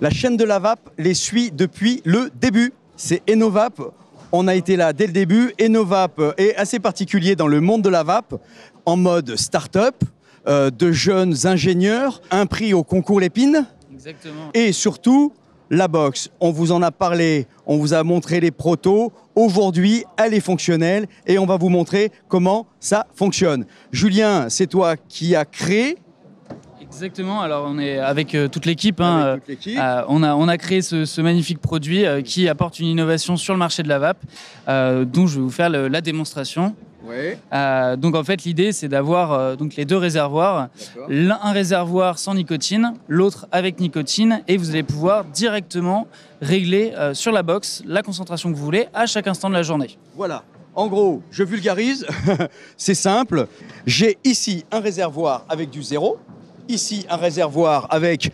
La chaîne de la vape les suit depuis le début. C'est Enovap. On a été là dès le début. Enovap est assez particulier dans le monde de la vape, en mode start-up, de jeunes ingénieurs, un prix au concours Lépine. Exactement. Et surtout, la box. On vous en a parlé, on vous a montré les protos. Aujourd'hui, elle est fonctionnelle et on va vous montrer comment ça fonctionne. Julien, c'est toi qui as créé. Exactement, alors on est avec toute l'équipe. On a créé ce magnifique produit qui apporte une innovation sur le marché de la vape, dont je vais vous faire la démonstration. Ouais. Donc en fait l'idée c'est d'avoir donc les deux réservoirs, un réservoir sans nicotine, l'autre avec nicotine, et vous allez pouvoir directement régler sur la box la concentration que vous voulez à chaque instant de la journée. Voilà. En gros, je vulgarise, c'est simple. J'ai ici un réservoir avec du 0. Ici, un réservoir avec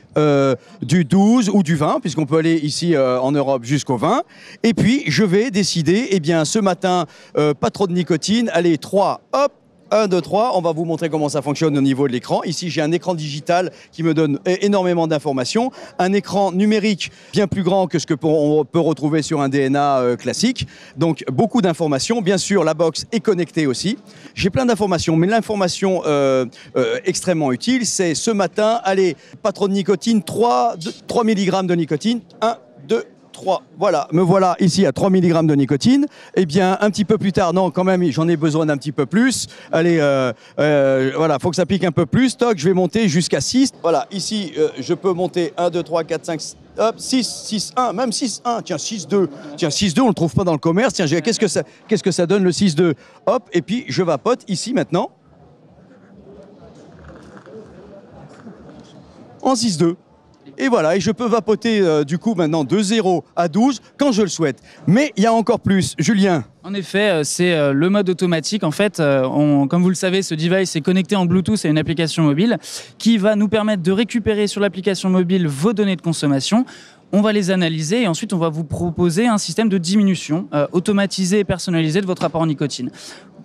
du 12 ou du 20, puisqu'on peut aller ici en Europe jusqu'au 20. Et puis, je vais décider, eh bien, ce matin, pas trop de nicotine. Allez, 3, hop, 1, 2, 3. On va vous montrer comment ça fonctionne au niveau de l'écran. Ici, j'ai un écran digital qui me donne énormément d'informations. Un écran numérique bien plus grand que ce qu'on peut retrouver sur un DNA classique. Donc, beaucoup d'informations. Bien sûr, la box est connectée aussi. J'ai plein d'informations, mais l'information extrêmement utile, c'est ce matin, allez, pas trop de nicotine, 3 mg de nicotine. 1, 2, 3. Voilà, me voilà ici à 3 mg de nicotine. Eh bien, un petit peu plus tard, non, quand même, j'en ai besoin d'un petit peu plus. Allez, voilà, faut que ça pique un peu plus. Toc, je vais monter jusqu'à 6. Voilà, ici, je peux monter 1, 2, 3, 4, 5, hop, 6, 6, 1, même 6, 1. Tiens, 6, 2. Tiens, 6, 2, on ne le trouve pas dans le commerce. Tiens, qu'est-ce que ça donne le 6, 2? Hop, et puis je vapote ici maintenant. En 6, 2. Et voilà, et je peux vapoter du coup maintenant de 0 à 12 quand je le souhaite. Mais il y a encore plus. Julien. En effet, c'est le mode automatique. En fait, comme vous le savez, ce device est connecté en Bluetooth à une application mobile qui va nous permettre de récupérer sur l'application mobile vos données de consommation. On va les analyser et ensuite on va vous proposer un système de diminution automatisé et personnalisé de votre apport en nicotine.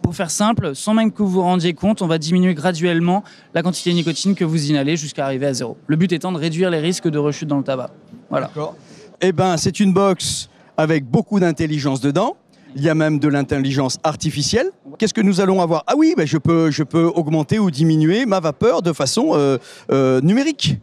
Pour faire simple, sans même que vous vous rendiez compte, on va diminuer graduellement la quantité de nicotine que vous inhalez jusqu'à arriver à 0. Le but étant de réduire les risques de rechute dans le tabac. Voilà. D'accord. Eh bien, c'est une box avec beaucoup d'intelligence dedans. Il y a même de l'intelligence artificielle. Qu'est-ce que nous allons avoir? Ah oui, ben je peux augmenter ou diminuer ma vapeur de façon numérique.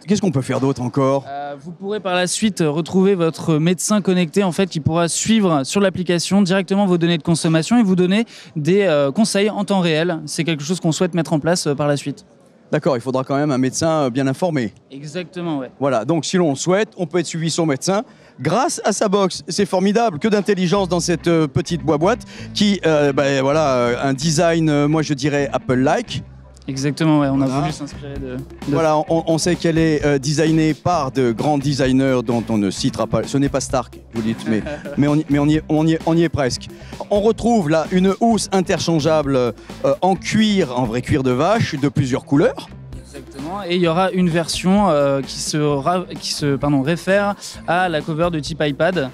Qu'est-ce qu'on peut faire d'autre encore? Vous pourrez par la suite retrouver votre médecin connecté en fait, qui pourra suivre sur l'application directement vos données de consommation et vous donner des conseils en temps réel. C'est quelque chose qu'on souhaite mettre en place par la suite. D'accord, il faudra quand même un médecin bien informé. Exactement, ouais. Voilà, donc si l'on le souhaite, on peut être suivi son médecin grâce à sa box. C'est formidable, que d'intelligence dans cette petite boîte qui, voilà, un design, moi je dirais Apple-like. Exactement, ouais. On a voulu s'inspirer de... Voilà, on sait qu'elle est designée par de grands designers dont on ne citera pas. Ce n'est pas Stark, vous dites, mais on y est presque. On retrouve là une housse interchangeable en cuir, en vrai cuir de vache, de plusieurs couleurs. Exactement, et il y aura une version qui se réfère à la cover de type iPad,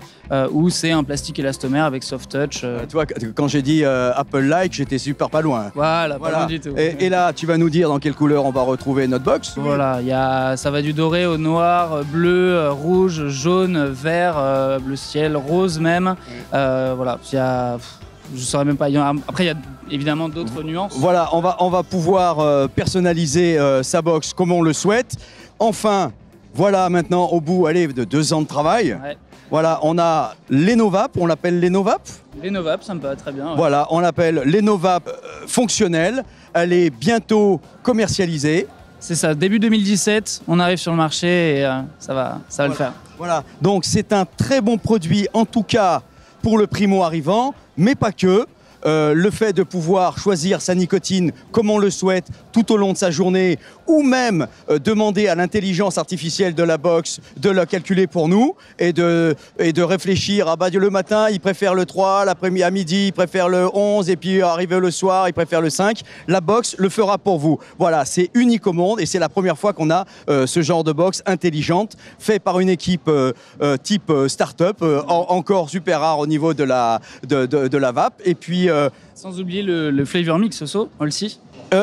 où c'est un plastique élastomère avec soft touch. Tu vois, quand j'ai dit Apple-like, j'étais super pas loin. Voilà, pas loin du tout. Et là, tu vas nous dire dans quelle couleur on va retrouver notre box? Voilà, ça va du doré au noir, bleu, rouge, jaune, vert, bleu ciel, rose même. Voilà, je ne saurais même pas. Après, il y a évidemment d'autres nuances. Voilà, on va pouvoir personnaliser sa box comme on le souhaite. Enfin, voilà maintenant au bout de 2 ans de travail. Ouais. Voilà, on a l'Enovap, on l'appelle l'Enovap. L'Enovap, ça me va très bien. Ouais. Voilà, on l'appelle l'Enovap fonctionnelle. Elle est bientôt commercialisée. C'est ça, début 2017, on arrive sur le marché et ça va le faire. Voilà, donc c'est un très bon produit, en tout cas pour le primo-arrivant, mais pas que. Le fait de pouvoir choisir sa nicotine comme on le souhaite tout au long de sa journée, ou même demander à l'intelligence artificielle de la box de la calculer pour nous et de réfléchir, le matin il préfère le 3, l'après-midi à midi il préfère le 11 et puis arrivé le soir il préfère le 5, la box le fera pour vous. Voilà, c'est unique au monde et c'est la première fois qu'on a ce genre de box intelligente fait par une équipe type start-up, encore super rare au niveau de la vape, et puis Sans oublier le flavor mix aussi.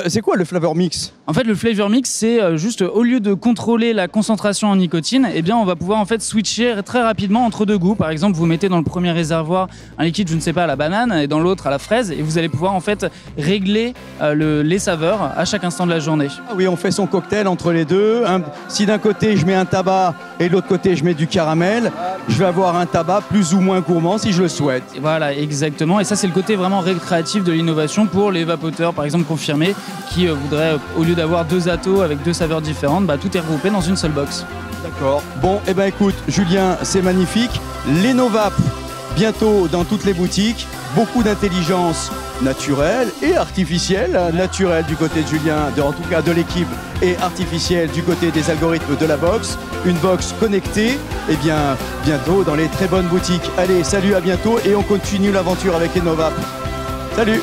C'est quoi le flavor mix? En fait, le flavor mix, c'est juste au lieu de contrôler la concentration en nicotine, eh bien, on va pouvoir en fait switcher très rapidement entre deux goûts. Par exemple, vous mettez dans le premier réservoir un liquide, je ne sais pas, à la banane, et dans l'autre à la fraise, et vous allez pouvoir en fait régler les saveurs à chaque instant de la journée. Ah oui, on fait son cocktail entre les deux. Si d'un côté je mets un tabac et de l'autre côté je mets du caramel, je vais avoir un tabac plus ou moins gourmand si je le souhaite. Et voilà, exactement. Et ça, c'est le côté vraiment récréatif de l'innovation pour les vapoteurs, par exemple confirmés, qui voudraient, au lieu d'avoir 2 atos avec 2 saveurs différentes, tout est regroupé dans une seule box. D'accord. Bon, eh ben écoute, Julien, c'est magnifique. Les Novap, bientôt dans toutes les boutiques. Beaucoup d'intelligence naturelle et artificielle. Naturelle du côté de Julien, en tout cas de l'équipe, et artificielle du côté des algorithmes de la box. Une box connectée, et bien bientôt dans les très bonnes boutiques. Allez, salut, à bientôt, et on continue l'aventure avec les Novap. Salut!